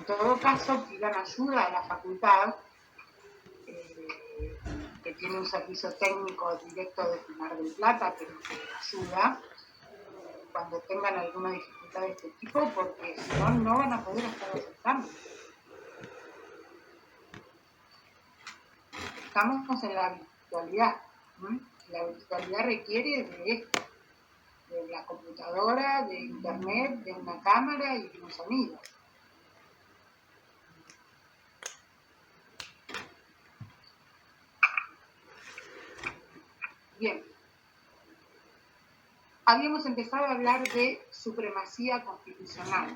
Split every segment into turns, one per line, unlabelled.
todo caso pidan ayuda a la facultad, que tiene un servicio técnico directo de Mar del Plata, pero que ayuda cuando tengan alguna dificultad de este tipo, porque si no, no van a poder hacer los exámenes. Estamos en la virtualidad. La virtualidad requiere de esto, de la computadora, de internet, de una cámara y de un sonido. Bien. Habíamos empezado a hablar de supremacía constitucional.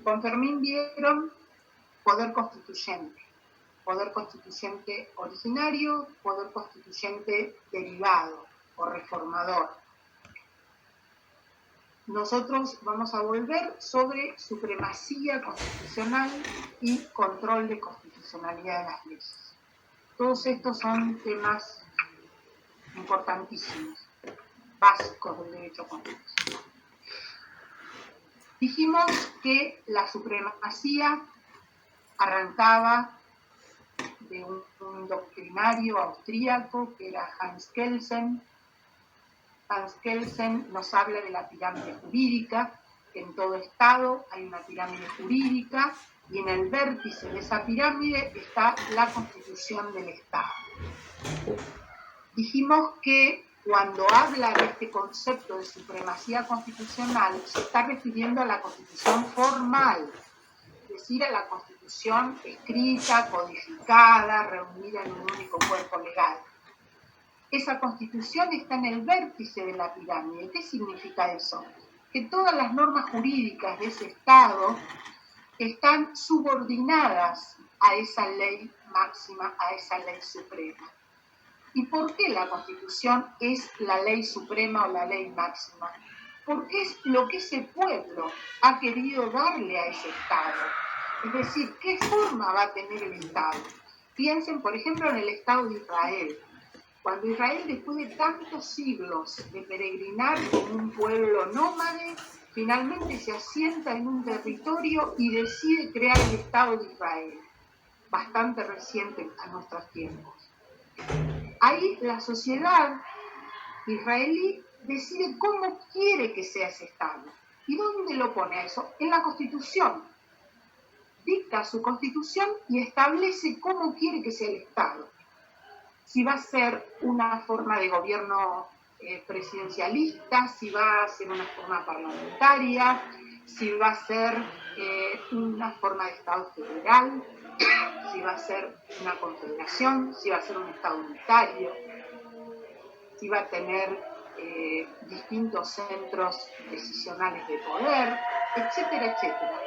Con Fermín vieron poder constituyente originario, poder constituyente derivado o reformador. Nosotros vamos a volver sobre supremacía constitucional y control de constitucionalidad de las leyes. Todos estos son temas importantísimos, básicos del derecho constitucional. Dijimos que la supremacía arrancaba de un doctrinario austríaco que era Hans Kelsen. Hans Kelsen nos habla de la pirámide jurídica, que en todo Estado hay una pirámide jurídica y en el vértice de esa pirámide está la Constitución del Estado. Dijimos que cuando habla de este concepto de supremacía constitucional se está refiriendo a la Constitución formal, es decir, a la Constitución escrita, codificada, reunida en un único cuerpo legal. Esa Constitución está en el vértice de la pirámide. ¿Qué significa eso? Que todas las normas jurídicas de ese Estado están subordinadas a esa ley máxima, a esa ley suprema. ¿Y por qué la Constitución es la ley suprema o la ley máxima? Porque es lo que ese pueblo ha querido darle a ese Estado. Es decir, ¿qué forma va a tener el Estado? Piensen, por ejemplo, en el Estado de Israel. Cuando Israel, después de tantos siglos de peregrinar como un pueblo nómade, finalmente se asienta en un territorio y decide crear el Estado de Israel, bastante reciente a nuestros tiempos. Ahí la sociedad israelí decide cómo quiere que sea ese Estado. ¿Y dónde lo pone eso? En la Constitución. Dicta su Constitución y establece cómo quiere que sea el Estado. Si va a ser una forma de gobierno presidencialista, si va a ser una forma parlamentaria, si va a ser una forma de Estado federal, si va a ser una confederación, si va a ser un Estado unitario, si va a tener distintos centros decisionales de poder, etcétera, etcétera.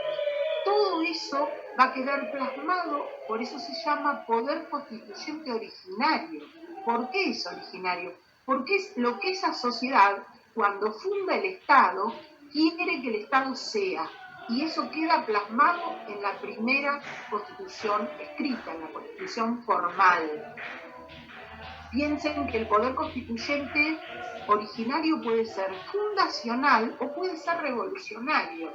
Todo eso va a quedar plasmado, por eso se llama poder constituyente originario. ¿Por qué es originario? Porque es lo que esa sociedad, cuando funda el Estado, quiere que el Estado sea. Y eso queda plasmado en la primera constitución escrita, en la constitución formal. Piensen que el poder constituyente originario puede ser fundacional o puede ser revolucionario.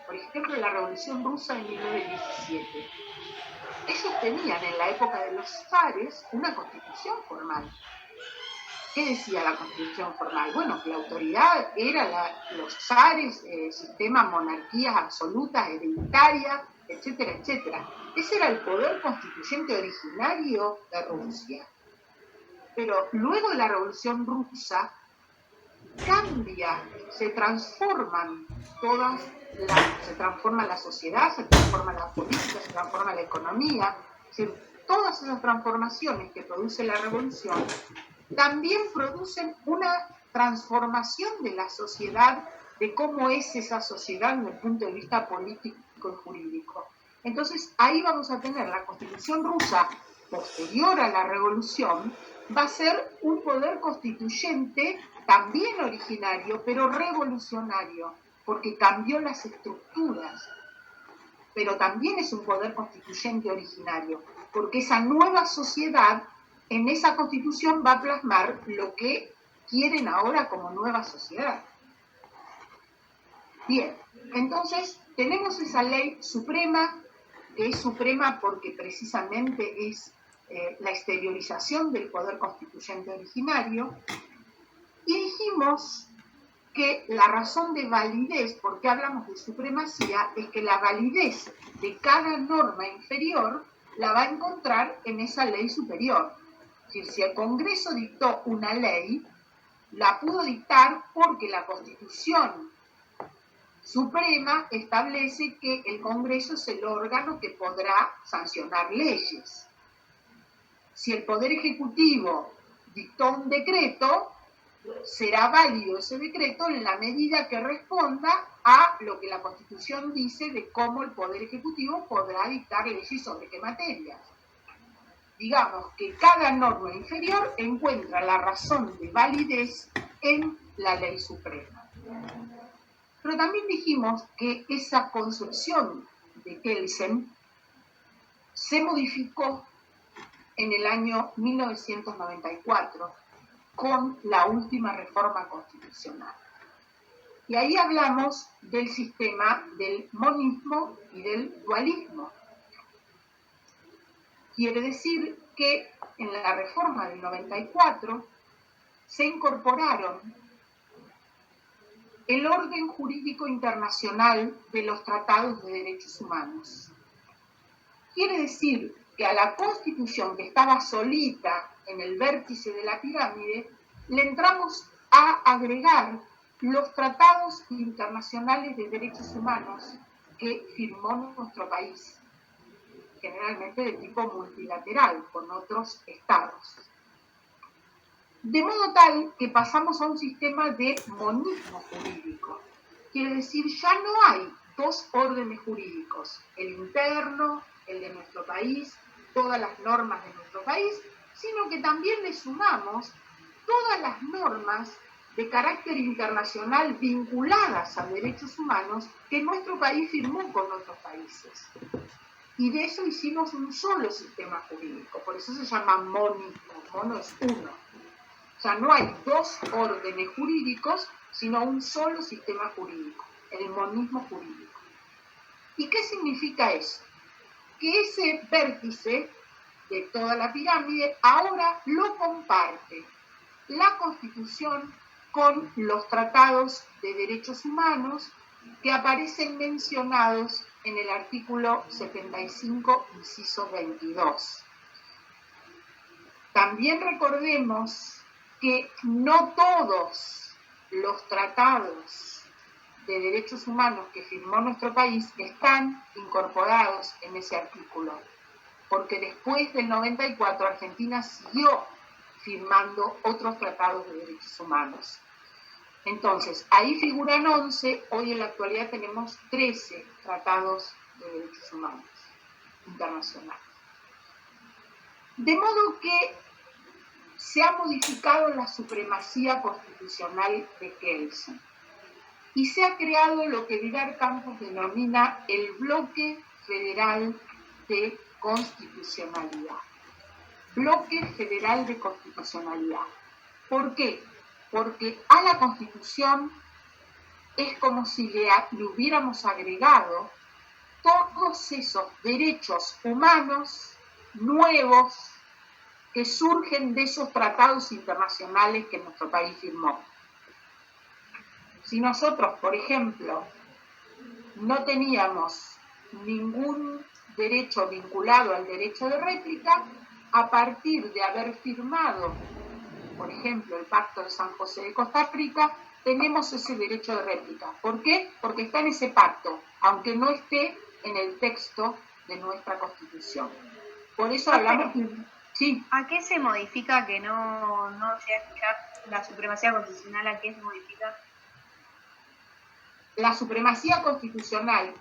Por ejemplo, la Revolución Rusa de 1917. Ellos tenían en la época de los zares una constitución formal. ¿Qué decía la constitución formal? Bueno, que la autoridad era los zares, sistema monarquías absolutas, hereditarias, etcétera, etcétera. Ese era el poder constituyente originario de Rusia. Pero luego de la Revolución Rusa, cambia, se transforman todas, se transforma la sociedad, se transforma la política, se transforma la economía. Es decir, todas esas transformaciones que produce la revolución también producen una transformación de la sociedad, de cómo es esa sociedad desde el punto de vista político y jurídico. Entonces ahí vamos a tener la Constitución rusa posterior a la revolución, va a ser un poder constituyente también originario, pero revolucionario, porque cambió las estructuras. Pero también es un poder constituyente originario, porque esa nueva sociedad en esa constitución va a plasmar lo que quieren ahora como nueva sociedad. Bien, entonces tenemos esa ley suprema, que es suprema porque precisamente es la exteriorización del poder constituyente originario, y dijimos que la razón de validez, porque hablamos de supremacía, es que la validez de cada norma inferior la va a encontrar en esa ley superior. Es decir, si el Congreso dictó una ley, la pudo dictar porque la Constitución Suprema establece que el Congreso es el órgano que podrá sancionar leyes. Si el Poder Ejecutivo dictó un decreto, será válido ese decreto en la medida que responda a lo que la Constitución dice de cómo el Poder Ejecutivo podrá dictar leyes sobre qué materias. Digamos que cada norma inferior encuentra la razón de validez en la ley suprema. Pero también dijimos que esa concepción de Kelsen se modificó en el año 1994 con la última reforma constitucional. Y ahí hablamos del sistema del monismo y del dualismo. Quiere decir que en la reforma del 94 se incorporaron el orden jurídico internacional de los tratados de derechos humanos. Quiere decir que a la Constitución, que estaba solita en el vértice de la pirámide, le entramos a agregar los tratados internacionales de derechos humanos que firmó nuestro país, generalmente de tipo multilateral, con otros estados. De modo tal que pasamos a un sistema de monismo jurídico. Quiere decir, ya no hay dos órdenes jurídicos, el interno, el de nuestro país, todas las normas de nuestro país, sino que también le sumamos todas las normas de carácter internacional vinculadas a derechos humanos que nuestro país firmó con otros países. Y de eso hicimos un solo sistema jurídico, por eso se llama monismo, mono es uno. O sea, no hay dos órdenes jurídicos, sino un solo sistema jurídico, el monismo jurídico. ¿Y qué significa eso? Que ese vértice de toda la pirámide ahora lo comparte la Constitución con los tratados de derechos humanos que aparecen mencionados en el artículo 75, inciso 22. También recordemos que no todos los tratados de derechos humanos que firmó nuestro país están incorporados en ese artículo, porque después del 94 Argentina siguió firmando otros tratados de derechos humanos. Entonces, ahí figuran 11, hoy en la actualidad tenemos 13 tratados de derechos humanos internacionales. De modo que se ha modificado la supremacía constitucional de Kelsen y se ha creado lo que Vidal Campos denomina el bloque federal de constitucionalidad. Bloque federal de constitucionalidad. ¿Por qué? Porque a la Constitución es como si le hubiéramos agregado todos esos derechos humanos nuevos que surgen de esos tratados internacionales que nuestro país firmó. Si nosotros, por ejemplo, no teníamos ningún derecho vinculado al derecho de réplica, a partir de haber firmado, por ejemplo, el Pacto de San José de Costa Rica, tenemos ese derecho de réplica. ¿Por qué? Porque está en ese pacto, aunque no esté en el texto de nuestra Constitución. Por eso hablamos... Sí.
¿A qué se modifica que no se escuchar la supremacía constitucional? ¿A qué se modifica?
La supremacía constitucional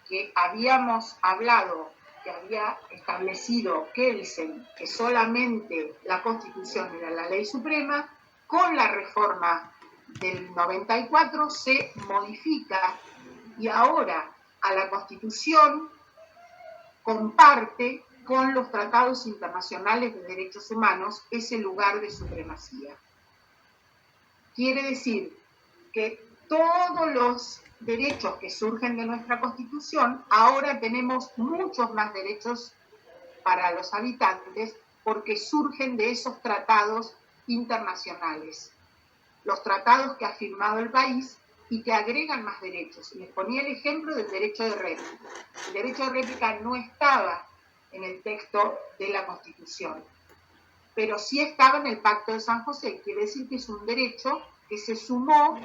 que habíamos hablado, que había establecido Kelsen, que solamente la Constitución era la ley suprema, con la reforma del 94 se modifica y ahora a la Constitución comparte con los tratados internacionales de derechos humanos ese lugar de supremacía. Quiere decir que todos los derechos que surgen de nuestra Constitución, ahora tenemos muchos más derechos para los habitantes porque surgen de esos tratados internacionales, los tratados que ha firmado el país y que agregan más derechos. Les ponía el ejemplo del derecho de réplica. El derecho de réplica no estaba en el texto de la Constitución, pero sí estaba en el Pacto de San José. Quiere decir que es un derecho que se sumó,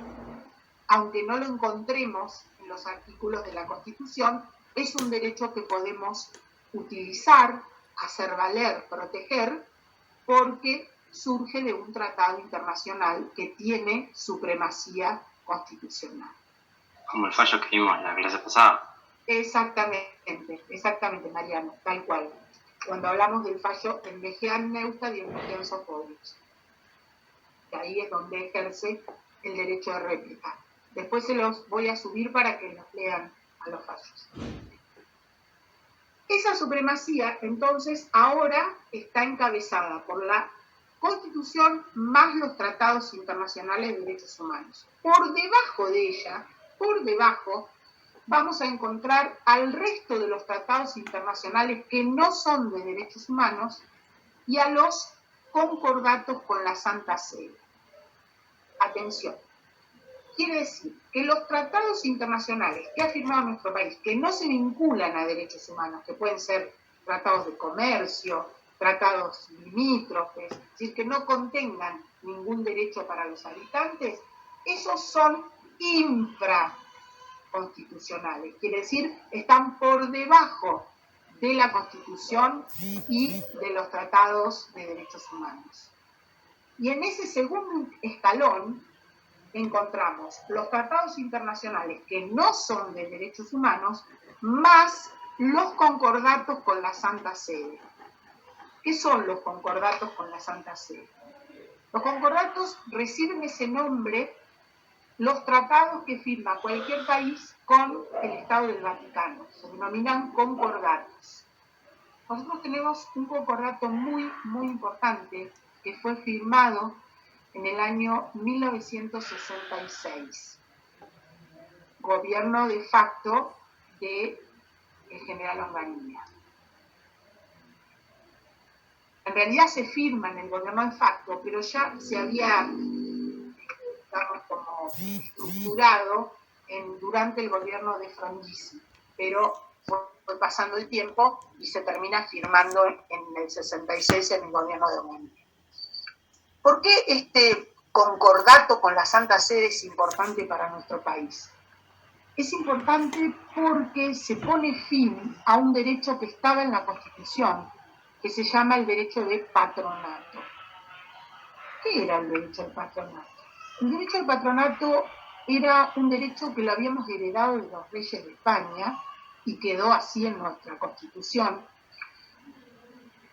aunque no lo encontremos en los artículos de la Constitución, es un derecho que podemos utilizar, hacer valer, proteger, porque surge de un tratado internacional que tiene supremacía constitucional.
Como el fallo que vimos en la clase pasada.
Exactamente, Mariano, tal cual. Cuando hablamos del fallo en Vejean Neustadt y en Vejean Sofovich. Ahí es donde ejerce el derecho de réplica. Después se los voy a subir para que los lean a los fallos. Esa supremacía, entonces, ahora está encabezada por la Constitución más los tratados internacionales de derechos humanos. Por debajo de ella, vamos a encontrar al resto de los tratados internacionales que no son de derechos humanos y a los concordatos con la Santa Sede. Atención. Quiere decir que los tratados internacionales que ha firmado nuestro país, que no se vinculan a derechos humanos, que pueden ser tratados de comercio, tratados limítrofes, es decir, que no contengan ningún derecho para los habitantes, esos son infraconstitucionales, quiere decir, están por debajo de la Constitución y de los tratados de derechos humanos. Y en ese segundo escalón encontramos los tratados internacionales que no son de derechos humanos, más los concordatos con la Santa Sede. ¿Qué son los concordatos con la Santa Sede? Los concordatos reciben ese nombre los tratados que firma cualquier país con el Estado del Vaticano. Se denominan concordatos. Nosotros tenemos un concordato muy, muy importante que fue firmado en el año 1966. Gobierno de facto del general Onganía. En realidad se firma en el gobierno de facto, pero ya se había como estructurado durante el gobierno de Frondizi, pero fue pasando el tiempo y se termina firmando en el 66 en el gobierno de Onganía. ¿Por qué este concordato con la Santa Sede es importante para nuestro país? Es importante porque se pone fin a un derecho que estaba en la Constitución, que se llama el derecho de patronato. ¿Qué era el derecho del patronato? El derecho del patronato era un derecho que lo habíamos heredado de los reyes de España y quedó así en nuestra Constitución,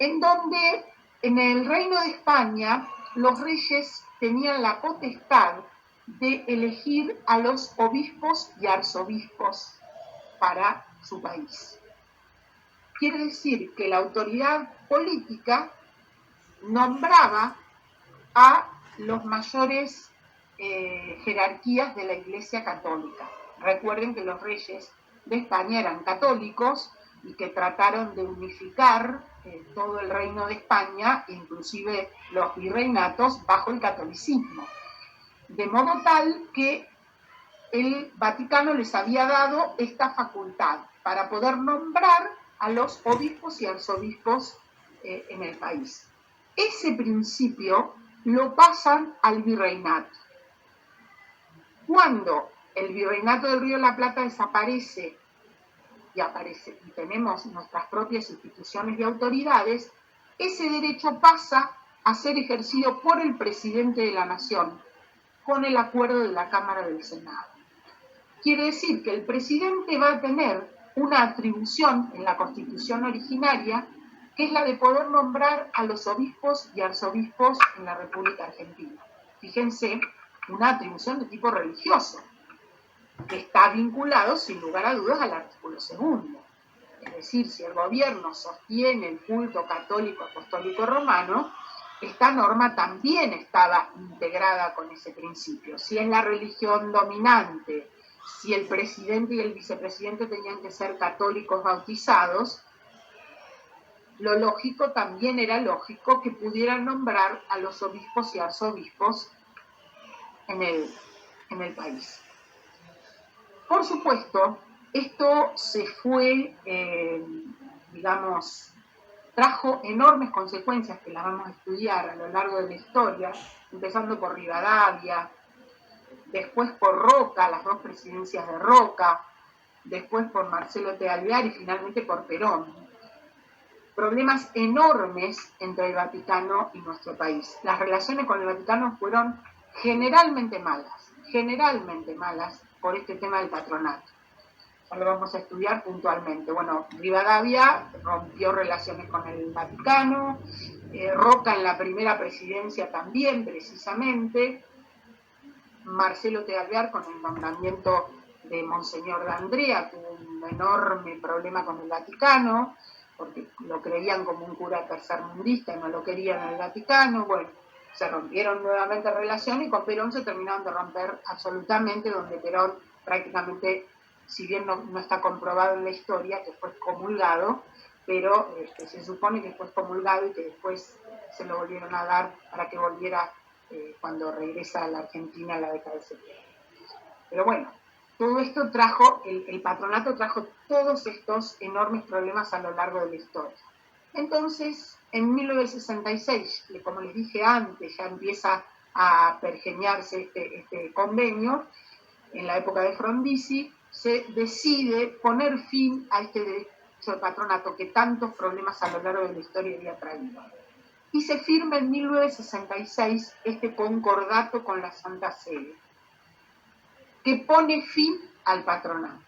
en donde en el Reino de España los reyes tenían la potestad de elegir a los obispos y arzobispos para su país. Quiere decir que la autoridad política nombraba a los mayores jerarquías de la Iglesia Católica. Recuerden que los reyes de España eran católicos y que trataron de unificar todo el reino de España, inclusive los virreinatos, bajo el catolicismo. De modo tal que el Vaticano les había dado esta facultad para poder nombrar a los obispos y arzobispos en el país. Ese principio lo pasan al virreinato. Cuando el virreinato del Río de la Plata desaparece y tenemos nuestras propias instituciones y autoridades, ese derecho pasa a ser ejercido por el presidente de la Nación, con el acuerdo de la Cámara del Senado. Quiere decir que el presidente va a tener una atribución en la Constitución originaria, que es la de poder nombrar a los obispos y arzobispos en la República Argentina. Fíjense, una atribución de tipo religioso, que está vinculado, sin lugar a dudas, al artículo 2. Es decir, si el gobierno sostiene el culto católico apostólico romano, esta norma también estaba integrada con ese principio. Si es la religión dominante, si el presidente y el vicepresidente tenían que ser católicos bautizados, lo lógico también era lógico que pudieran nombrar a los obispos y arzobispos en el país. Por supuesto, esto se fue, trajo enormes consecuencias que las vamos a estudiar a lo largo de la historia, empezando por Rivadavia, después por Roca, las dos presidencias de Roca, después por Marcelo T. Alvear y finalmente por Perón. Problemas enormes entre el Vaticano y nuestro país. Las relaciones con el Vaticano fueron generalmente malas por este tema del patronato. Ya lo vamos a estudiar puntualmente. Bueno, Rivadavia rompió relaciones con el Vaticano, Roca en la primera presidencia también, precisamente, Marcelo T. Alvear con el nombramiento de Monseñor D'Andrea tuvo un enorme problema con el Vaticano, porque lo creían como un cura tercermundista y no lo querían en el Vaticano. Bueno, se rompieron nuevamente relaciones y con Perón se terminaron de romper absolutamente, donde Perón prácticamente, si bien no está comprobado en la historia que fue excomulgado, pero se supone que fue excomulgado y que después se lo volvieron a dar para que volviera cuando regresa a la Argentina a la década de 70. Pero bueno, todo esto trajo, el patronato trajo todos estos enormes problemas a lo largo de la historia. Entonces, en 1966, como les dije antes, ya empieza a pergeñarse este convenio, en la época de Frondizi, se decide poner fin a este derecho de patronato que tantos problemas a lo largo de la historia había traído. Y se firma en 1966 este concordato con la Santa Sede, que pone fin al patronato.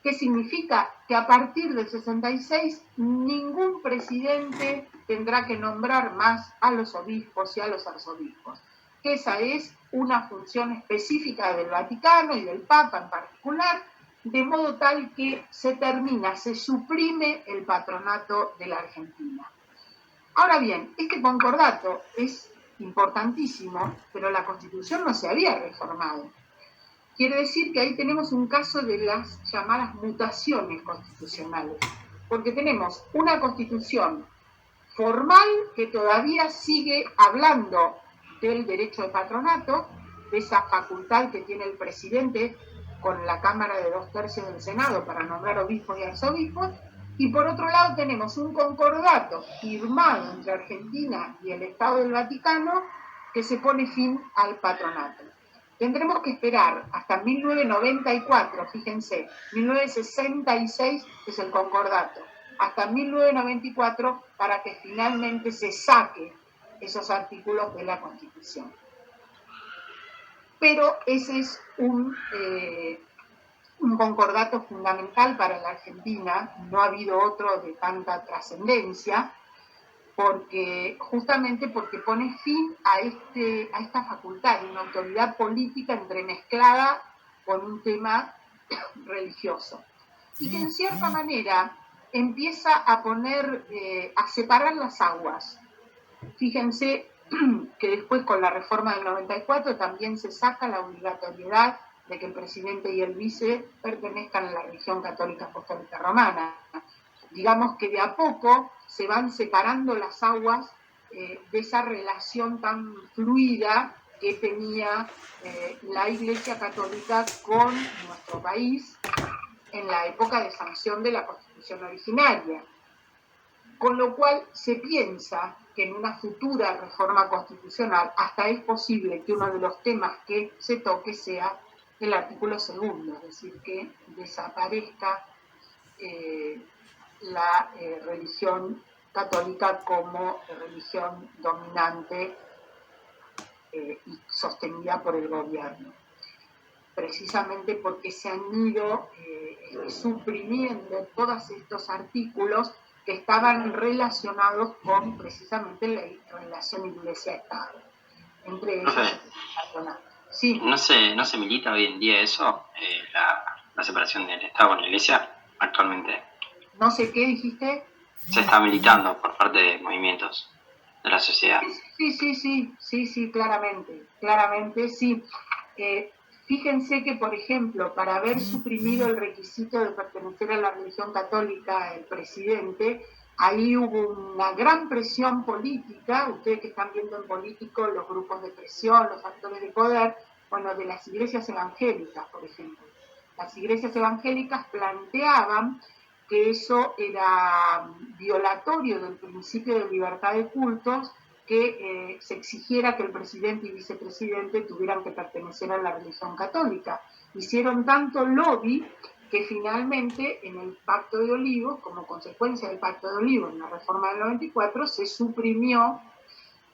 ¿Qué significa? Que a partir del 66 ningún presidente tendrá que nombrar más a los obispos y a los arzobispos, que esa es una función específica del Vaticano y del Papa en particular, de modo tal que se suprime el patronato de la Argentina. Ahora bien, este concordato es importantísimo, pero la Constitución no se había reformado. Quiere decir que ahí tenemos un caso de las llamadas mutaciones constitucionales, porque tenemos una Constitución formal que todavía sigue hablando del derecho de patronato, de esa facultad que tiene el presidente con la Cámara de 2/3 del Senado para nombrar obispos y arzobispos, y por otro lado tenemos un concordato firmado entre Argentina y el Estado del Vaticano que se pone fin al patronato. Tendremos que esperar hasta 1994, fíjense, 1966 es el concordato, hasta 1994 para que finalmente se saque esos artículos de la Constitución. Pero ese es un concordato fundamental para la Argentina, no ha habido otro de tanta trascendencia, justamente porque pone fin a esta facultad de una autoridad política entremezclada con un tema religioso. Y que en cierta manera empieza a a separar las aguas. Fíjense que después con la reforma del 94 también se saca la obligatoriedad de que el presidente y el vice pertenezcan a la religión católica apostólica romana. Digamos que de a poco se van separando las aguas de esa relación tan fluida que tenía la Iglesia Católica con nuestro país en la época de sanción de la Constitución originaria. Con lo cual se piensa que en una futura reforma constitucional hasta es posible que uno de los temas que se toque sea el artículo 2, es decir, que desaparezca la religión católica como religión dominante y sostenida por el gobierno, precisamente porque se han ido suprimiendo todos estos artículos que estaban relacionados con precisamente la relación Iglesia-Estado, entre ellos sí.
¿No se milita hoy en día eso, la separación del Estado con la Iglesia actualmente?
No sé qué dijiste.
Se está militando por parte de movimientos. de la sociedad.
Sí, claramente, sí. Fíjense que, por ejemplo, para haber suprimido el requisito de pertenecer a la religión católica, el presidente, ahí hubo una gran presión política, ustedes que están viendo en político los grupos de presión, los factores de poder, bueno, de las iglesias evangélicas, por ejemplo. Las iglesias evangélicas planteaban que eso era violatorio del principio de libertad de cultos, que se exigiera que el presidente y vicepresidente tuvieran que pertenecer a la religión católica. Hicieron tanto lobby que finalmente en el Pacto de Olivos, como consecuencia del Pacto de Olivos, en la reforma del 94, se suprimió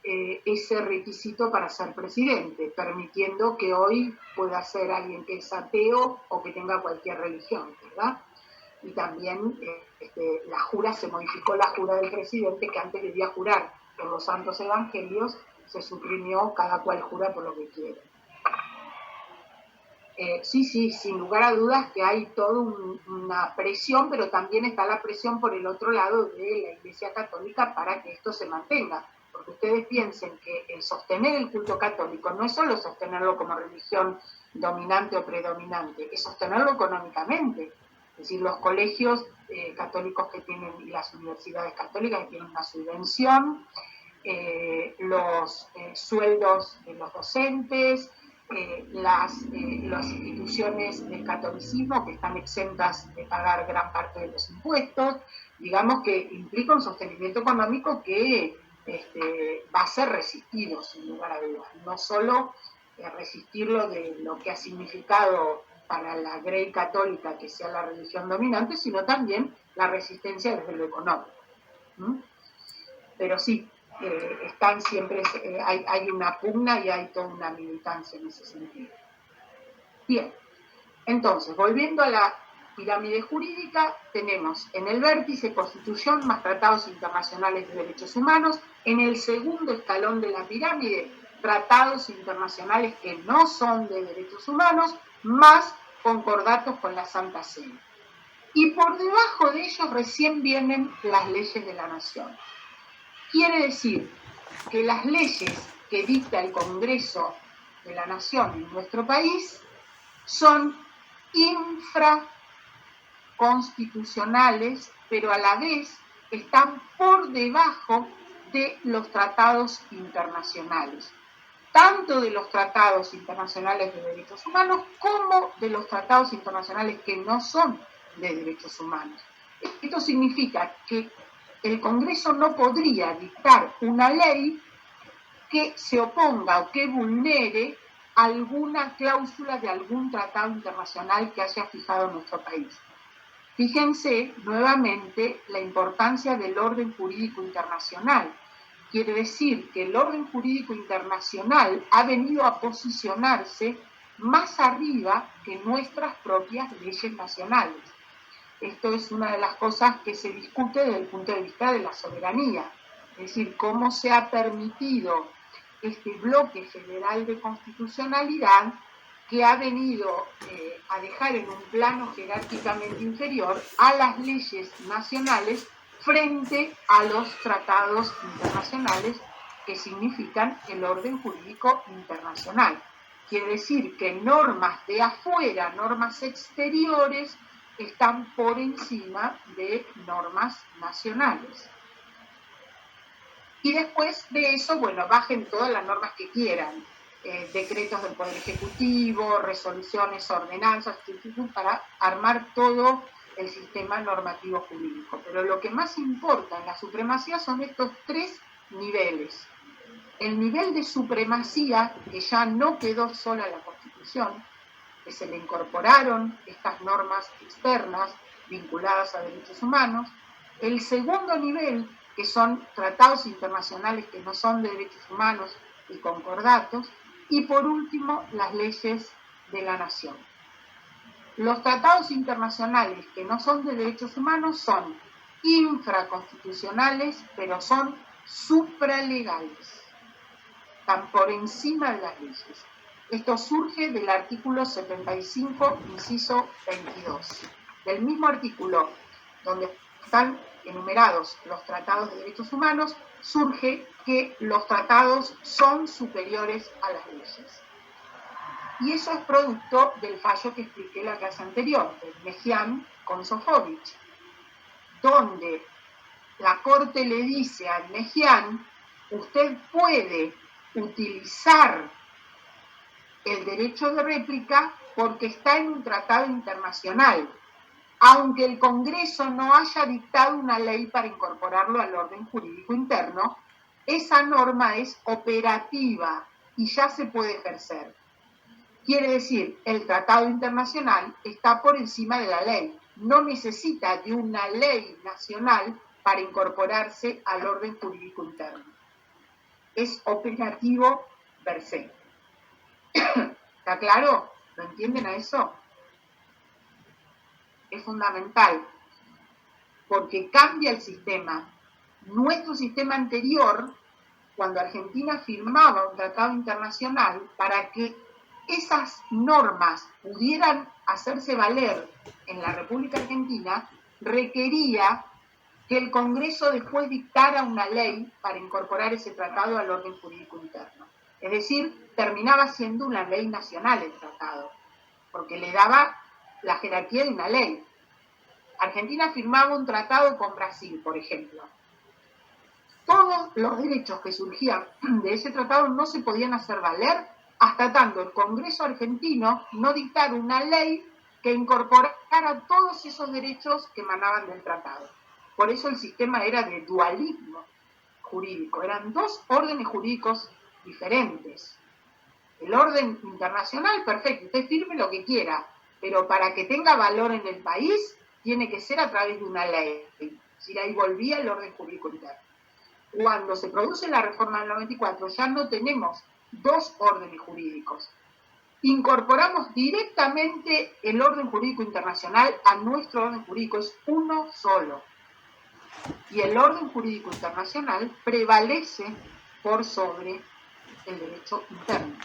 ese requisito para ser presidente, permitiendo que hoy pueda ser alguien que es ateo o que tenga cualquier religión, ¿verdad? Y también se modificó la jura del presidente, que antes debía jurar por los santos evangelios, se suprimió, cada cual jura por lo que quiere. Sí, sin lugar a dudas que hay toda una presión, pero también está la presión por el otro lado de la Iglesia Católica para que esto se mantenga. Porque ustedes piensen que el sostener el culto católico no es solo sostenerlo como religión dominante o predominante, es sostenerlo económicamente. Es decir, los colegios católicos que tienen y las universidades católicas que tienen una subvención, los sueldos de los docentes, las instituciones del catolicismo que están exentas de pagar gran parte de los impuestos, digamos que implica un sostenimiento económico que va a ser resistido, sin lugar a dudas. No solo resistirlo de lo que ha significado para la Grey católica que sea la religión dominante, sino también la resistencia desde lo económico. Pero sí, están siempre, hay una pugna y hay toda una militancia en ese sentido. Bien, entonces, volviendo a la pirámide jurídica, tenemos en el vértice Constitución más tratados internacionales de derechos humanos, en el segundo escalón de la pirámide, tratados internacionales que no son de derechos humanos, más concordatos con la Santa Sede. Y por debajo de ellos recién vienen las leyes de la nación. Quiere decir que las leyes que dicta el Congreso de la Nación en nuestro país son infraconstitucionales, pero a la vez están por debajo de los tratados internacionales, tanto de los tratados internacionales de derechos humanos como de los tratados internacionales que no son de derechos humanos. Esto significa que el Congreso no podría dictar una ley que se oponga o que vulnere alguna cláusula de algún tratado internacional que haya fijado nuestro país. Fíjense nuevamente la importancia del orden jurídico internacional. Quiere decir que el orden jurídico internacional ha venido a posicionarse más arriba que nuestras propias leyes nacionales. Esto es una de las cosas que se discute desde el punto de vista de la soberanía, es decir, cómo se ha permitido este bloque federal de constitucionalidad que ha venido a dejar en un plano jerárquicamente inferior a las leyes nacionales frente a los tratados internacionales que significan el orden jurídico internacional. Quiere decir que normas de afuera, normas exteriores, están por encima de normas nacionales. Y después de eso, bueno, bajen todas las normas que quieran, decretos del Poder Ejecutivo, resoluciones, ordenanzas, para armar todo el sistema normativo jurídico. Pero lo que más importa en la supremacía son estos tres niveles. El nivel de supremacía, que ya no quedó sola la Constitución, que se le incorporaron estas normas externas vinculadas a derechos humanos. El segundo nivel, que son tratados internacionales que no son de derechos humanos y concordatos. Y por último, las leyes de la nación. Los tratados internacionales que no son de derechos humanos son infraconstitucionales, pero son supralegales. Están por encima de las leyes. Esto surge del artículo 75, inciso 22. Del mismo artículo donde están enumerados los tratados de derechos humanos, surge que los tratados son superiores a las leyes. Y eso es producto del fallo que expliqué en la clase anterior, de Mejian con Sofovich, donde la Corte le dice a Mejian, usted puede utilizar el derecho de réplica porque está en un tratado internacional, aunque el Congreso no haya dictado una ley para incorporarlo al orden jurídico interno, esa norma es operativa y ya se puede ejercer. Quiere decir, el tratado internacional está por encima de la ley, no necesita de una ley nacional para incorporarse al orden jurídico interno. Es operativo per se. ¿Está claro? ¿Lo entienden a eso? Es fundamental, porque cambia el sistema. Nuestro sistema anterior, cuando Argentina firmaba un tratado internacional, para que esas normas pudieran hacerse valer en la República Argentina, requería que el Congreso después dictara una ley para incorporar ese tratado al orden jurídico interno. Es decir, terminaba siendo una ley nacional el tratado, porque le daba la jerarquía de una ley. Argentina firmaba un tratado con Brasil, por ejemplo. Todos los derechos que surgían de ese tratado no se podían hacer valer hasta tanto el Congreso argentino no dictara una ley que incorporara todos esos derechos que emanaban del tratado. Por eso el sistema era de dualismo jurídico, eran dos órdenes jurídicos diferentes. El orden internacional, perfecto, usted firme lo que quiera, pero para que tenga valor en el país, tiene que ser a través de una ley. Si ahí volvía el orden jurídico interno. Cuando se produce la reforma del 94, ya no tenemos dos órdenes jurídicos. Incorporamos directamente el orden jurídico internacional a nuestro orden jurídico, es uno solo. Y el orden jurídico internacional prevalece por sobre el derecho interno.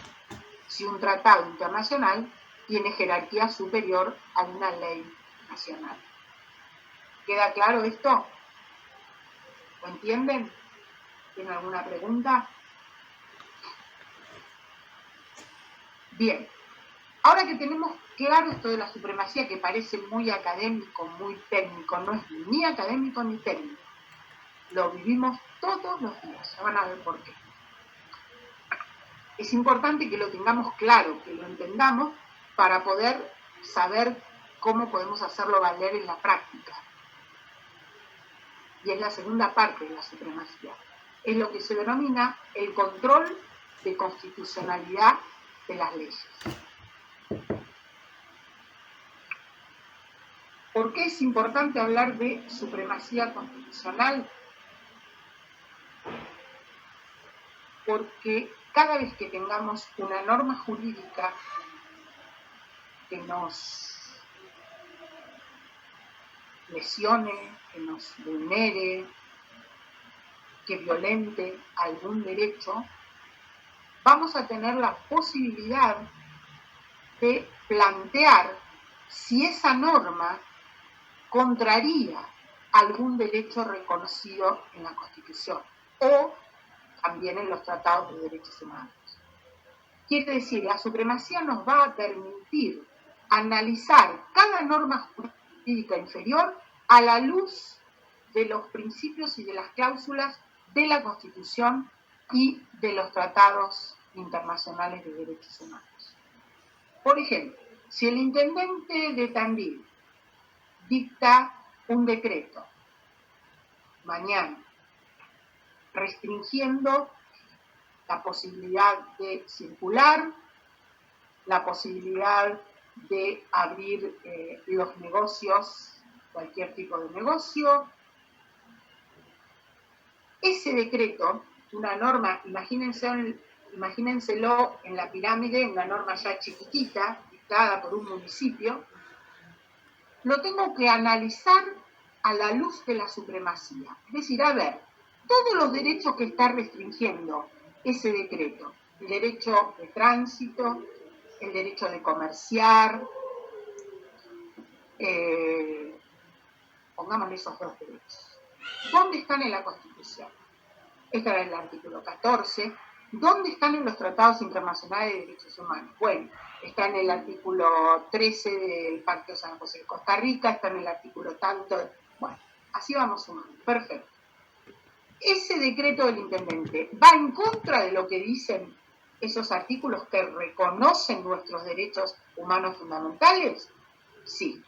Si un tratado internacional tiene jerarquía superior a una ley nacional. ¿Queda claro esto? ¿Lo entienden? ¿Tienen alguna pregunta? Bien. Ahora que tenemos claro esto de la supremacía, que parece muy académico, muy técnico, no es ni académico ni técnico. Lo vivimos todos los días, ya van a ver por qué. Es importante que lo tengamos claro, que lo entendamos, para poder saber cómo podemos hacerlo valer en la práctica. Y es la segunda parte de la supremacía. Es lo que se denomina el control de constitucionalidad de las leyes. ¿Por qué es importante hablar de supremacía constitucional? Porque cada vez que tengamos una norma jurídica que nos lesione, que nos vulnere, que violente algún derecho, vamos a tener la posibilidad de plantear si esa norma contraría algún derecho reconocido en la Constitución o también en los tratados de derechos humanos. Quiere decir, la supremacía nos va a permitir analizar cada norma jurídica inferior a la luz de los principios y de las cláusulas de la Constitución y de los tratados internacionales de derechos humanos. Por ejemplo, si el intendente de Tandil dicta un decreto mañana restringiendo la posibilidad de circular, la posibilidad de abrir los negocios, cualquier tipo de negocio. Ese decreto, una norma, imagínenselo en la pirámide, una norma ya chiquitita, dictada por un municipio, lo tengo que analizar a la luz de la supremacía. Es decir, a ver, todos los derechos que está restringiendo ese decreto, el derecho de tránsito, el derecho de comerciar, pongámosle esos dos derechos. ¿Dónde están en la Constitución? Este era el artículo 14. ¿Dónde están en los tratados internacionales de derechos humanos? Bueno, está en el artículo 13 del Pacto de San José de Costa Rica, está en el artículo tanto. Bueno, así vamos sumando. Perfecto. Ese decreto del intendente va en contra de lo que dicen esos artículos que reconocen nuestros derechos humanos fundamentales. Sí.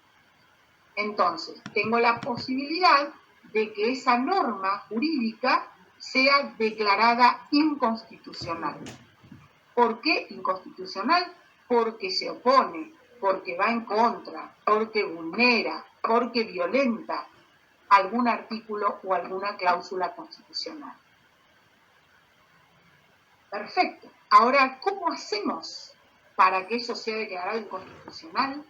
Entonces, tengo la posibilidad de que esa norma jurídica sea declarada inconstitucional. ¿Por qué inconstitucional? Porque se opone, porque va en contra, porque vulnera, porque violenta algún artículo o alguna cláusula constitucional. Perfecto. Ahora, ¿cómo hacemos para que eso sea declarado inconstitucional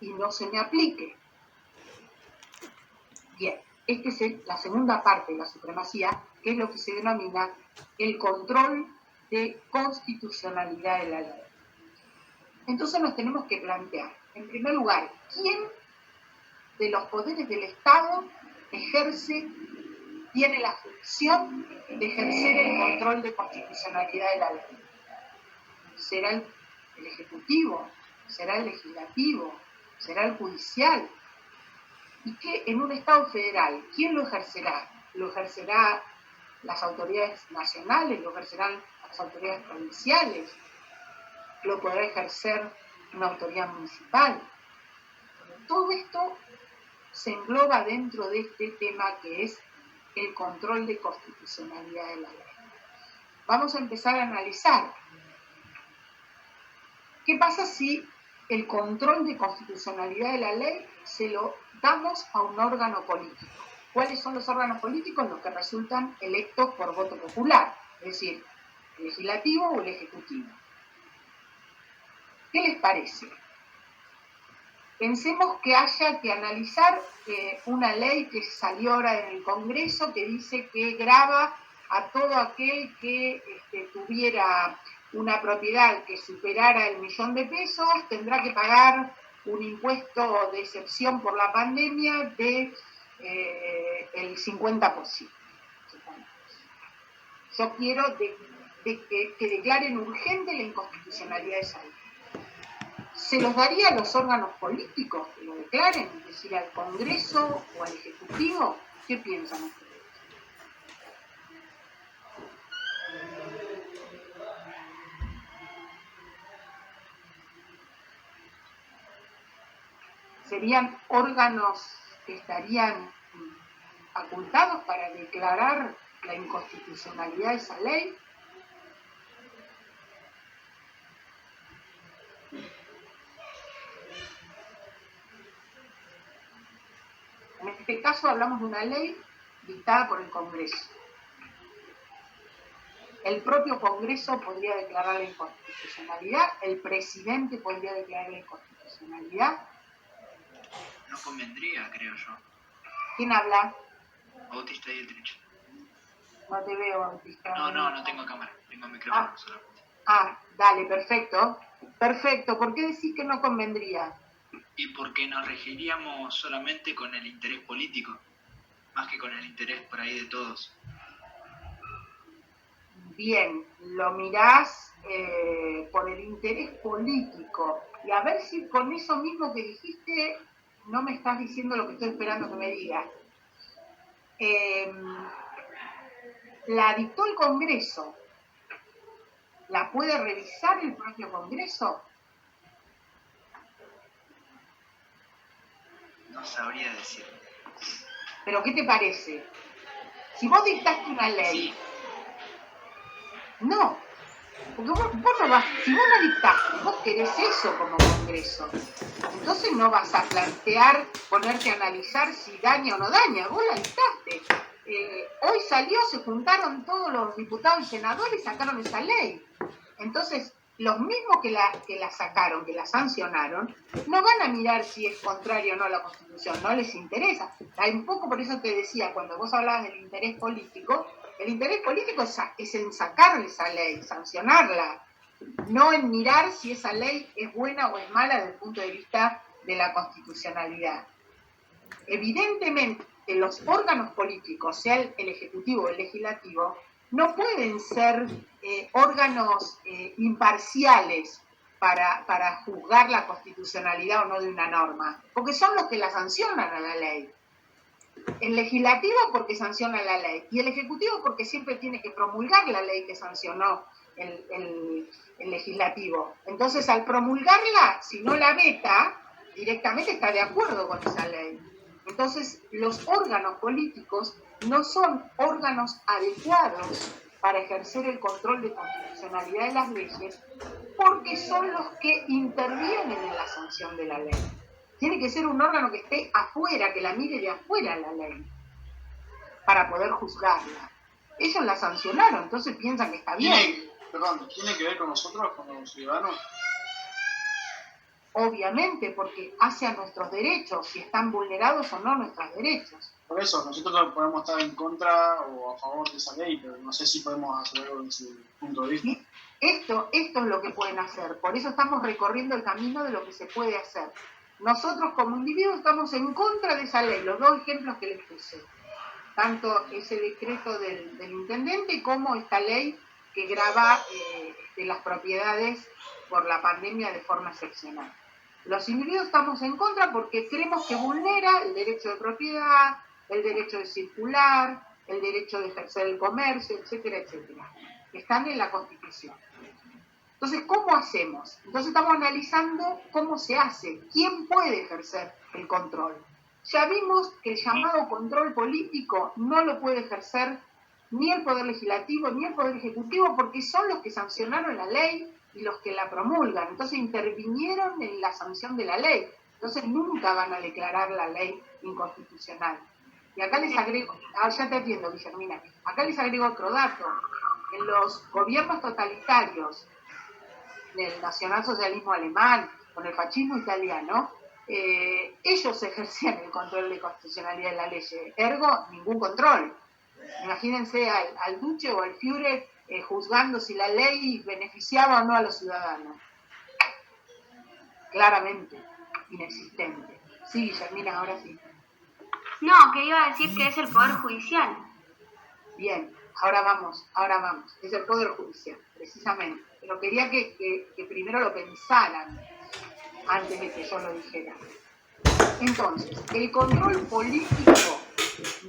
y no se me aplique? Bien, esta es la segunda parte de la supremacía, que es lo que se denomina el control de constitucionalidad de la ley. Entonces nos tenemos que plantear, en primer lugar, ¿quién de los poderes del Estado tiene la función de ejercer el control de constitucionalidad de la ley? ¿Será el Ejecutivo? ¿Será el Legislativo? ¿Será el Judicial? ¿Y qué en un Estado federal? ¿Quién lo ejercerá? ¿Lo ejercerá las autoridades nacionales? ¿Lo ejercerán las autoridades provinciales? ¿Lo podrá ejercer una autoridad municipal? Todo esto se engloba dentro de este tema que es el control de constitucionalidad de la ley. Vamos a empezar a analizar qué pasa si el control de constitucionalidad de la ley se lo damos a un órgano político. ¿Cuáles son los órganos políticos? Los que resultan electos por voto popular, es decir, el legislativo o el ejecutivo. ¿Qué les parece? Pensemos que haya que analizar una ley que salió ahora en el Congreso que dice que grava a todo aquel que tuviera una propiedad que superara el $1.000.000, tendrá que pagar un impuesto de excepción por la pandemia de el 50%. Yo quiero que declaren urgente la inconstitucionalidad de esa ley. ¿Se los daría a los órganos políticos que lo declaren? Es decir, al Congreso o al Ejecutivo. ¿Qué piensan ustedes? ¿Serían órganos que estarían facultados para declarar la inconstitucionalidad de esa ley? En este caso hablamos de una ley dictada por el Congreso. El propio Congreso podría declarar la inconstitucionalidad, el presidente podría declarar la inconstitucionalidad.
No convendría, creo yo.
¿Quién habla?
Bautista Dietrich.
No te veo, Bautista.
No tengo cámara, tengo micrófono solamente.
Dale, perfecto. Perfecto, ¿por qué decís que no convendría?
Y porque nos regiríamos solamente con el interés político, más que con el interés por ahí de todos.
Bien, lo mirás por el interés político. Y a ver si con eso mismo que dijiste no me estás diciendo lo que estoy esperando que me digas. La dictó el Congreso. ¿La puede revisar el propio Congreso?
No sabría decir.
¿Pero qué te parece? Si vos dictaste una ley...
Sí.
No, porque vos no vas... Si vos la dictaste, vos querés eso como Congreso. Entonces no vas a plantear, ponerte a analizar si daña o no daña. Vos la dictaste. Hoy salió, se juntaron todos los diputados y senadores y sacaron esa ley. Entonces, los mismos que la sacaron, que la sancionaron, no van a mirar si es contrario o no a la Constitución, no les interesa. Hay un poco, por eso te decía, cuando vos hablabas del interés político, el interés político es en sacarle esa ley, sancionarla, no en mirar si esa ley es buena o es mala desde el punto de vista de la constitucionalidad. Evidentemente, los órganos políticos, sea el Ejecutivo o el Legislativo, no pueden ser órganos imparciales para juzgar la constitucionalidad o no de una norma, porque son los que la sancionan a la ley. El Legislativo porque sanciona la ley y el Ejecutivo porque siempre tiene que promulgar la ley que sancionó el Legislativo. Entonces, al promulgarla, si no la veta, directamente está de acuerdo con esa ley. Entonces, los órganos políticos no son órganos adecuados para ejercer el control de constitucionalidad de las leyes porque son los que intervienen en la sanción de la ley. Tiene que ser un órgano que esté afuera, que la mire de afuera la ley, para poder juzgarla. Ellos la sancionaron, entonces piensan que está bien.
¿Tiene que ver con nosotros, con los ciudadanos?
Obviamente, porque hace a nuestros derechos, si están vulnerados o no nuestros derechos.
Por eso, nosotros podemos estar en contra o a favor de esa ley, pero no sé si podemos hacer algo desde su punto de vista.
¿Sí? Esto es lo que pueden hacer, por eso estamos recorriendo el camino de lo que se puede hacer. Nosotros como individuos estamos en contra de esa ley, los dos ejemplos que les puse. Tanto ese decreto del intendente como esta ley que grava las propiedades por la pandemia de forma excepcional. Los individuos estamos en contra porque creemos que vulnera el derecho de propiedad, el derecho de circular, el derecho de ejercer el comercio, etcétera, etcétera. Están en la Constitución. Entonces, ¿cómo hacemos? Entonces estamos analizando cómo se hace, quién puede ejercer el control. Ya vimos que el llamado control político no lo puede ejercer ni el Poder Legislativo ni el Poder Ejecutivo porque son los que sancionaron la ley y los que la promulgan. Entonces intervinieron en la sanción de la ley. Entonces nunca van a declarar la ley inconstitucional. Y acá les agrego, ya te atiendo, Guillermina, acá les agrego otro dato. En los gobiernos totalitarios del nacionalsocialismo alemán, con el fascismo italiano, ellos ejercían el control de constitucionalidad de la ley, ergo ningún control. Imagínense al Duce o al Führer juzgando si la ley beneficiaba o no a los ciudadanos. Claramente inexistente. Sí, Guillermina, ahora sí.
No, que iba a decir que es el Poder Judicial.
Bien, ahora vamos. Es el Poder Judicial, precisamente. Pero quería que primero lo pensaran antes de que yo lo dijera. Entonces, el control político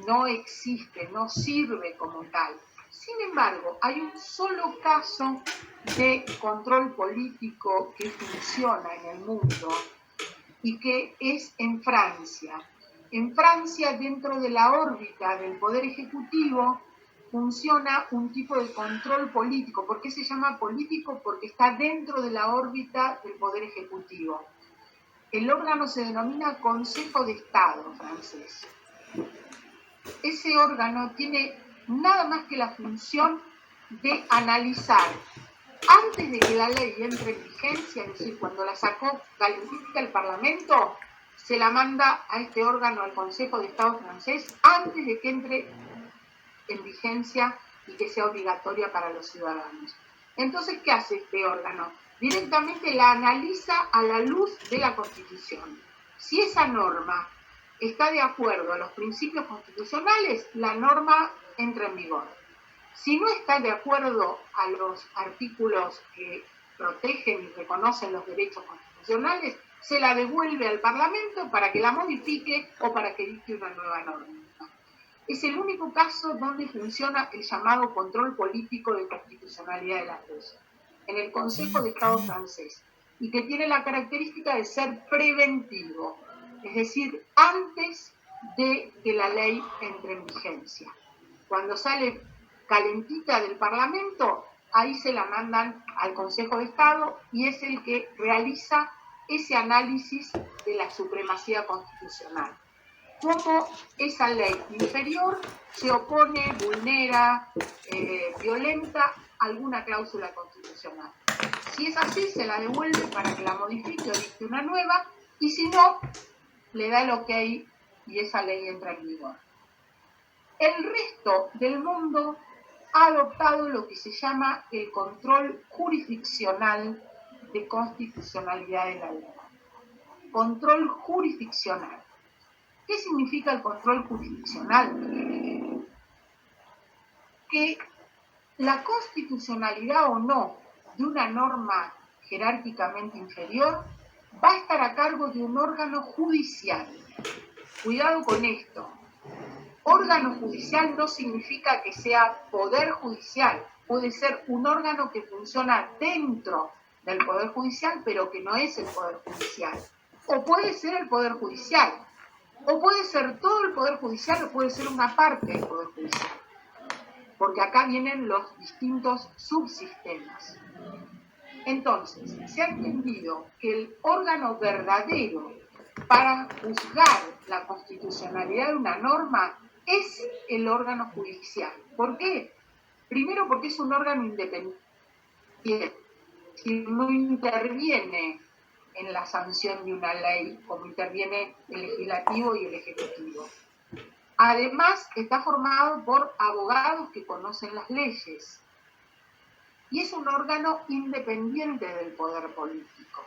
no existe, no sirve como tal. Sin embargo, hay un solo caso de control político que funciona en el mundo y que es en Francia. En Francia, dentro de la órbita del Poder Ejecutivo, funciona un tipo de control político. ¿Por qué se llama político? Porque está dentro de la órbita del Poder Ejecutivo. El órgano se denomina Consejo de Estado francés. Ese órgano tiene nada más que la función de analizar, antes de que la ley entre en vigencia, es decir, cuando la sacó calentita el Parlamento, se la manda a este órgano, al Consejo de Estado francés, antes de que entre en vigencia y que sea obligatoria para los ciudadanos. Entonces, ¿qué hace este órgano? Directamente la analiza a la luz de la Constitución. Si esa norma está de acuerdo a los principios constitucionales, la norma entra en vigor. Si no está de acuerdo a los artículos que protegen y reconocen los derechos constitucionales, se la devuelve al Parlamento para que la modifique o para que dicte una nueva norma. Es el único caso donde funciona el llamado control político de constitucionalidad de las leyes, en el Consejo de Estado francés, y que tiene la característica de ser preventivo, es decir, antes de que la ley entre en vigencia. Cuando sale calentita del Parlamento, ahí se la mandan al Consejo de Estado y es el que realiza ese análisis de la supremacía constitucional. Cómo esa ley inferior se opone, vulnera, violenta alguna cláusula constitucional. Si es así, se la devuelve para que la modifique o dicte una nueva, y si no, le da el ok y esa ley entra en vigor. El resto del mundo ha adoptado lo que se llama el control jurisdiccional de constitucionalidad de la ley. Control jurisdiccional. ¿Qué significa el control jurisdiccional? Que la constitucionalidad o no de una norma jerárquicamente inferior va a estar a cargo de un órgano judicial. Cuidado con esto. Órgano judicial no significa que sea poder judicial. Puede ser un órgano que funciona dentro del poder judicial, pero que no es el poder judicial. O puede ser el poder judicial. O puede ser todo el poder judicial, o puede ser una parte del poder judicial. Porque acá vienen los distintos subsistemas. Entonces, se ha entendido que el órgano verdadero para juzgar la constitucionalidad de una norma es el órgano judicial. ¿Por qué? Primero porque es un órgano independiente, que no interviene en la sanción de una ley como interviene el legislativo y el ejecutivo. Además, está formado por abogados que conocen las leyes y es un órgano independiente del poder político.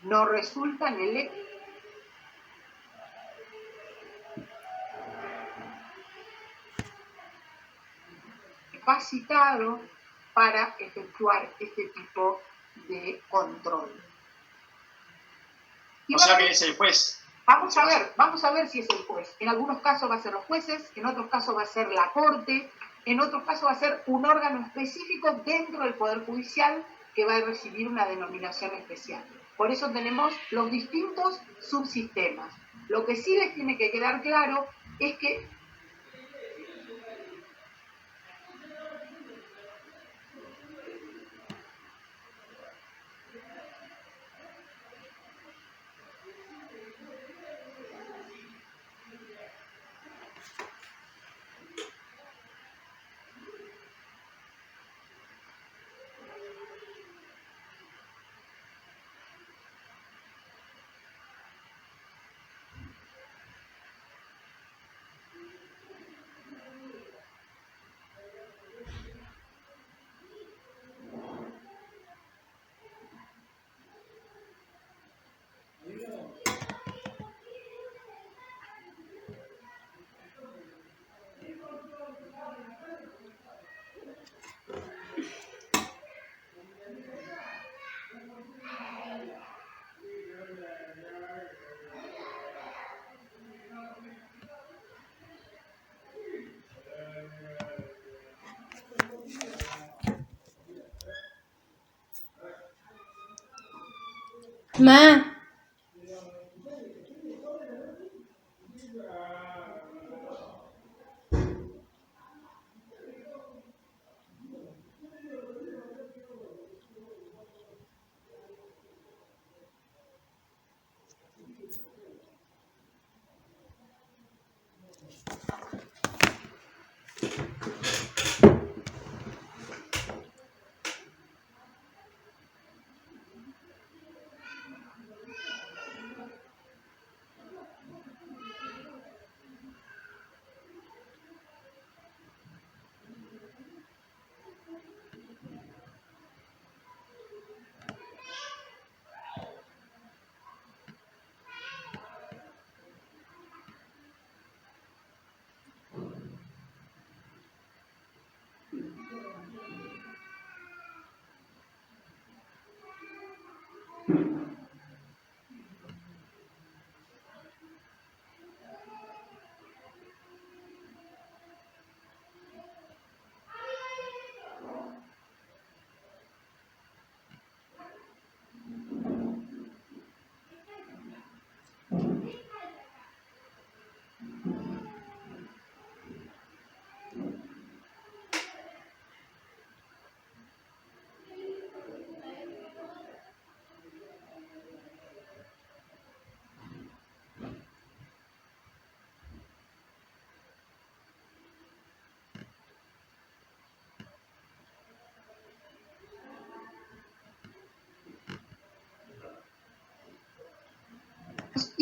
No resultan electos. Capacitado para efectuar este tipo de control.
O sea que es el juez.
Vamos a ver si es el juez. En algunos casos va a ser los jueces, en otros casos va a ser la Corte, en otros casos va a ser un órgano específico dentro del Poder Judicial que va a recibir una denominación especial. Por eso tenemos los distintos subsistemas. Lo que sí les tiene que quedar claro es que
Ma.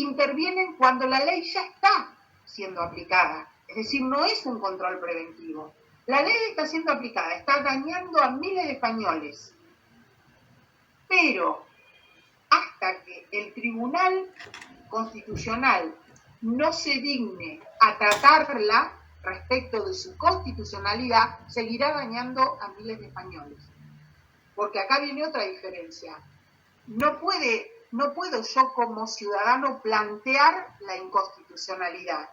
intervienen cuando la ley ya está siendo aplicada. Es decir, no es un control preventivo. La ley está siendo aplicada, está dañando a miles de españoles. Pero hasta que el Tribunal Constitucional no se digne a tratarla respecto de su constitucionalidad, seguirá dañando a miles de españoles. Porque acá viene otra diferencia. No puedo yo como ciudadano plantear la inconstitucionalidad,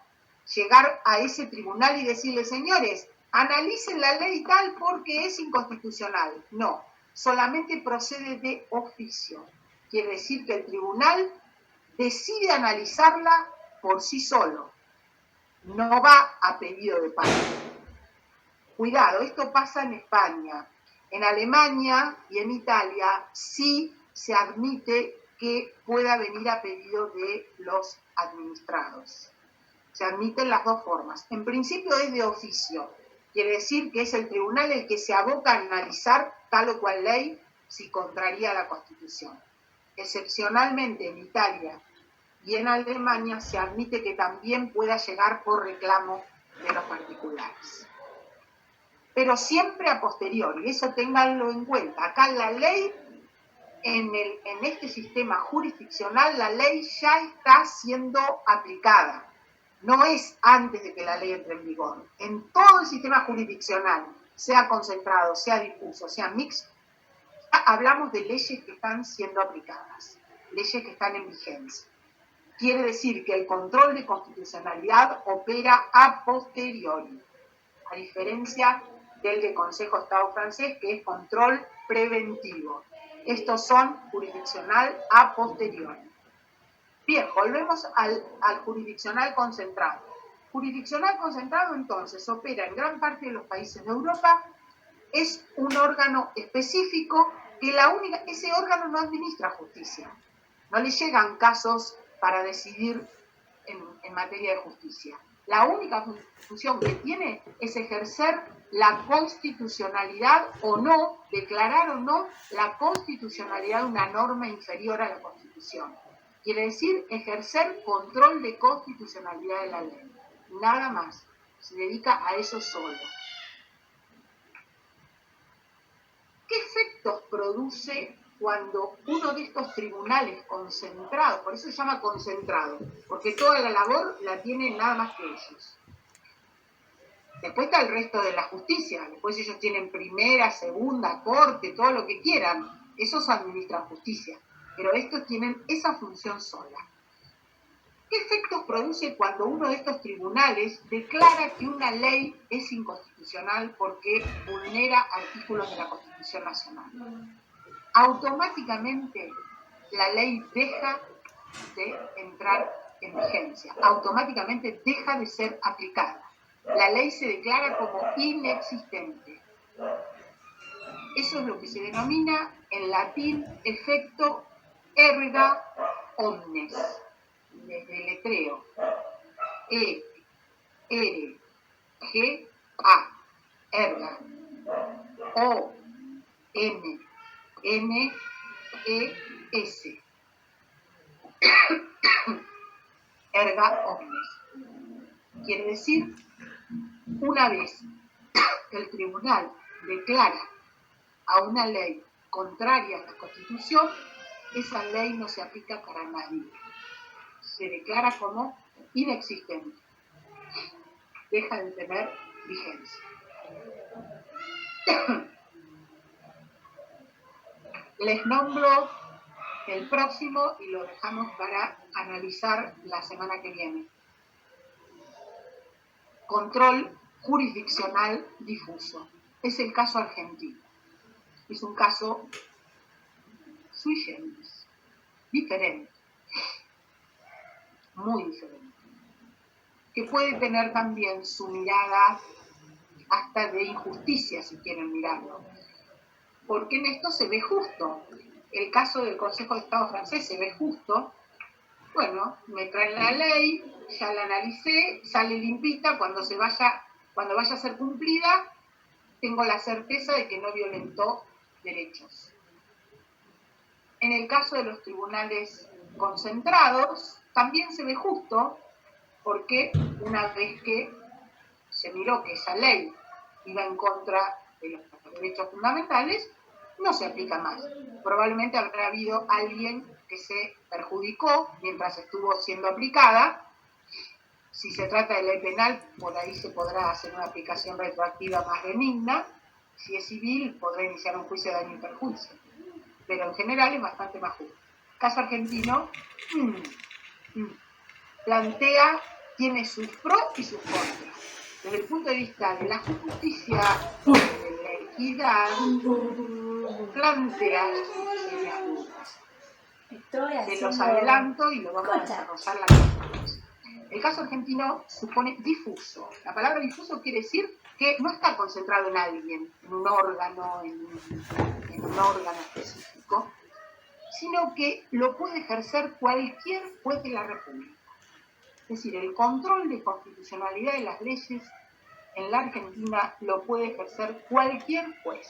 llegar a ese tribunal y decirle, señores, analicen la ley tal porque es inconstitucional. No, solamente procede de oficio. Quiere decir que el tribunal decide analizarla por sí solo, no va a pedido de parte. Cuidado, esto pasa en España. En Alemania y en Italia sí se admite que pueda venir a pedido de los administrados. Se admiten las dos formas. En principio es de oficio. Quiere decir que es el tribunal el que se aboca a analizar tal o cual ley si contraría la Constitución. Excepcionalmente en Italia y en Alemania se admite que también pueda llegar por reclamo de los particulares. Pero siempre a posteriori, eso ténganlo en cuenta. Acá la ley, en este sistema jurisdiccional, la ley ya está siendo aplicada. No es antes de que la ley entre en vigor. En todo el sistema jurisdiccional, sea concentrado, sea difuso, sea mixto, hablamos de leyes que están siendo aplicadas, leyes que están en vigencia. Quiere decir que el control de constitucionalidad opera a posteriori, a diferencia del Consejo de Estado francés, que es control preventivo. Estos son jurisdiccional a posteriori. Bien, volvemos al jurisdiccional concentrado. Jurisdiccional concentrado, entonces, opera en gran parte de los países de Europa, es un órgano específico que ese órgano no administra justicia. No le llegan casos para decidir en materia de justicia. La única función que tiene es ejercer la constitucionalidad o no, declarar o no la constitucionalidad de una norma inferior a la Constitución. Quiere decir ejercer control de constitucionalidad de la ley. Nada más. Se dedica a eso solo. ¿Qué efectos produce cuando uno de estos tribunales concentrados, por eso se llama concentrado, porque toda la labor la tienen nada más que ellos? Después está el resto de la justicia, después ellos tienen primera, segunda, corte, todo lo que quieran, esos administran justicia, pero estos tienen esa función sola. ¿Qué efectos produce cuando uno de estos tribunales declara que una ley es inconstitucional porque vulnera artículos de la Constitución Nacional? Automáticamente la ley deja de entrar en vigencia, automáticamente deja de ser aplicada. La ley se declara como inexistente. Eso es lo que se denomina en latín efecto erga omnes, desde el letreo E-R-G-A, erga, O-M-N-E-S, erga omnes. Quiere decir, una vez que el tribunal declara a una ley contraria a la Constitución, esa ley no se aplica para nadie. Se declara como inexistente. Deja de tener vigencia. Les nombro el próximo y lo dejamos para analizar la semana que viene. Control jurisdiccional difuso. Es el caso argentino. Es un caso sui generis, diferente, muy diferente, que puede tener también su mirada hasta de injusticia, si quieren mirarlo, porque en esto se ve justo. El caso del Consejo de Estado francés se ve justo. Bueno, me traen la ley, ya la analicé, sale limpita, cuando vaya a ser cumplida, tengo la certeza de que no violentó derechos. En el caso de los tribunales concentrados, también se ve justo, porque una vez que se miró que esa ley iba en contra de los derechos fundamentales, no se aplica más. Probablemente habrá habido alguien que se perjudicó mientras estuvo siendo aplicada Si se trata de ley penal, por ahí se podrá hacer una aplicación retroactiva más benigna. Si es civil, podrá iniciar un juicio de daño y perjuicio. Pero en general es bastante más justo. El caso argentino plantea, tiene sus pros y sus contras. Desde el punto de vista de la justicia, de la equidad, plantea serias dudas. Se los adelanto y lo vamos a desarrollar la próxima vez. El caso argentino supone difuso. La palabra difuso quiere decir que no está concentrado en alguien, en un órgano, en un órgano específico, sino que lo puede ejercer cualquier juez de la República. Es decir, el control de constitucionalidad de las leyes en la Argentina lo puede ejercer cualquier juez.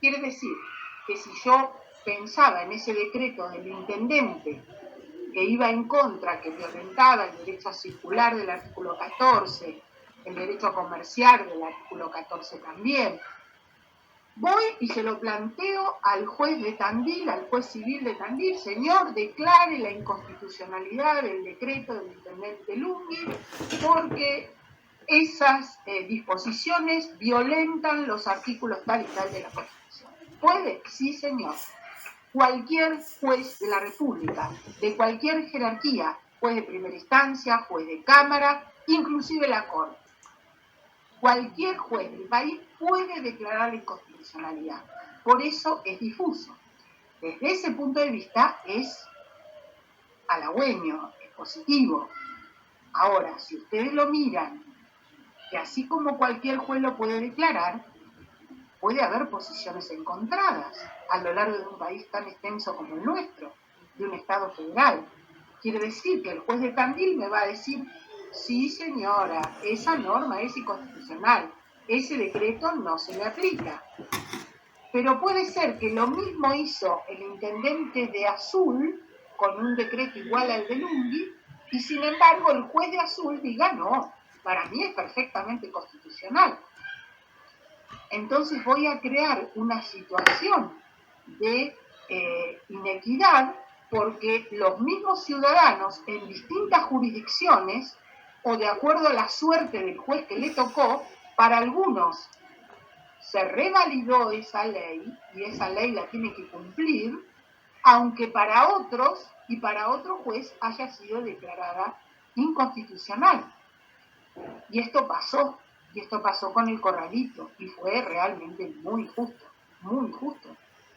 Quiere decir que si yo pensaba en ese decreto del intendente que iba en contra, que violentaba el derecho a circular del artículo 14, el derecho a comerciar del artículo 14 también, voy y se lo planteo al juez de Tandil, al juez civil de Tandil: señor, declare la inconstitucionalidad del decreto del intendente Lunghi porque esas disposiciones violentan los artículos tal y tal de la Constitución. ¿Puede? Sí, señor. Cualquier juez de la República, de cualquier jerarquía, juez de primera instancia, juez de cámara, inclusive la Corte. Cualquier juez del país puede declarar la inconstitucionalidad. Por eso es difuso. Desde ese punto de vista es halagüeño, es positivo. Ahora, si ustedes lo miran, que así como cualquier juez lo puede declarar, puede haber posiciones encontradas a lo largo de un país tan extenso como el nuestro, de un Estado federal. Quiere decir que el juez de Tandil me va a decir: sí, señora, esa norma es inconstitucional, ese decreto no se le aplica. Pero puede ser que lo mismo hizo el intendente de Azul con un decreto igual al de Lunghi, y sin embargo el juez de Azul diga: no, para mí es perfectamente constitucional. Entonces voy a crear una situación de inequidad, porque los mismos ciudadanos en distintas jurisdicciones, o de acuerdo a la suerte del juez que le tocó, para algunos se revalidó esa ley y esa ley la tiene que cumplir, aunque para otros y para otro juez haya sido declarada inconstitucional. Y esto pasó con el corralito, y fue realmente muy justo,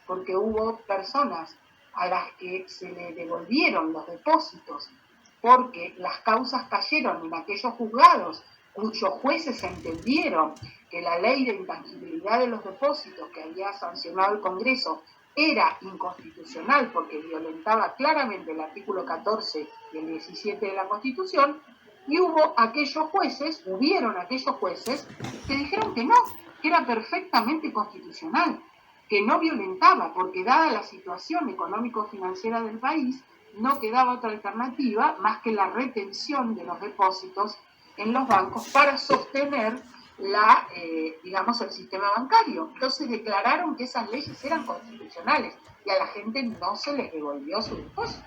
porque hubo personas a las que se le devolvieron los depósitos porque las causas cayeron en aquellos juzgados cuyos jueces entendieron que la ley de intangibilidad de los depósitos que había sancionado el Congreso era inconstitucional porque violentaba claramente el artículo 14 y el 17 de la Constitución, y hubieron aquellos jueces que dijeron que no, que era perfectamente constitucional, que no violentaba, porque dada la situación económico-financiera del país, no quedaba otra alternativa más que la retención de los depósitos en los bancos para sostener el sistema bancario. Entonces declararon que esas leyes eran constitucionales y a la gente no se les devolvió su depósito.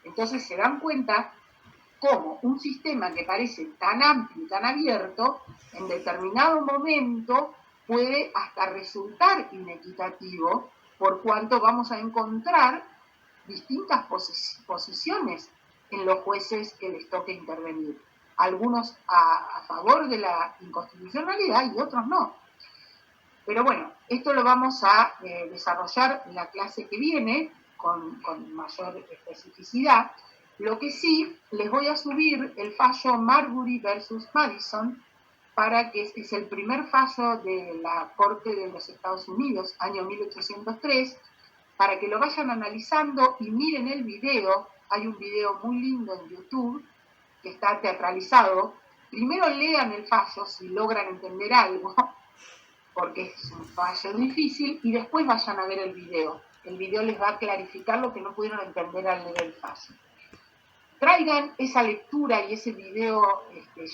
Entonces se dan cuenta cómo un sistema que parece tan amplio y tan abierto, en determinado momento puede hasta resultar inequitativo, por cuanto vamos a encontrar distintas posiciones en los jueces que les toque intervenir. Algunos a favor de la inconstitucionalidad y otros no. Pero bueno, esto lo vamos a desarrollar en la clase que viene con mayor especificidad. Lo que sí, les voy a subir el fallo Marbury versus Madison, para que es el primer fallo de la Corte de los Estados Unidos, año 1803, para que lo vayan analizando y miren el video. Hay un video muy lindo en YouTube que está teatralizado. Primero lean el fallo si logran entender algo, porque es un fallo difícil, y después vayan a ver el video. El video les va a clarificar lo que no pudieron entender al leer el fallo. Traigan esa lectura y ese video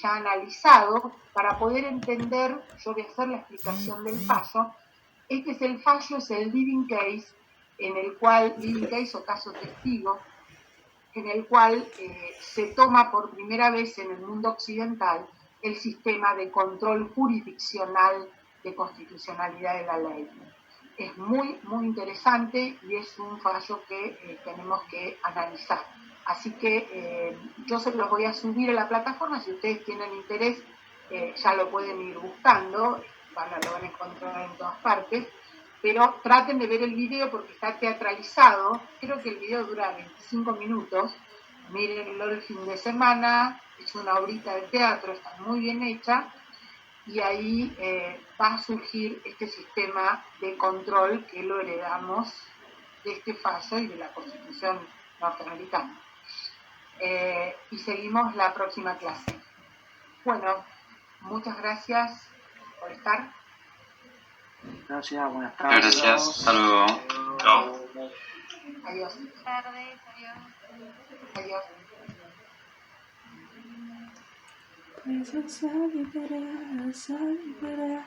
ya analizado para poder entender. Yo voy a hacer la explicación del fallo. Este es el fallo, es el living case, en el cual living case o caso testigo, en el cual se toma por primera vez en el mundo occidental el sistema de control jurisdiccional de constitucionalidad de la ley. Es muy, muy interesante y es un fallo que tenemos que analizar. Así que yo se los voy a subir a la plataforma, si ustedes tienen interés ya lo pueden ir buscando, lo van a encontrar en todas partes, pero traten de ver el video porque está teatralizado, creo que el video dura 25 minutos, mírenlo el fin de semana, es una obrita de teatro, está muy bien hecha, y ahí va a surgir este sistema de control que lo heredamos de este fallo y de la Constitución norteamericana. Y seguimos la próxima clase. Bueno, muchas gracias por estar.
Gracias, buenas tardes.
Gracias, hasta luego.
Chao.
Adiós.
Buenas tardes, adiós.
Adiós.
Salve para,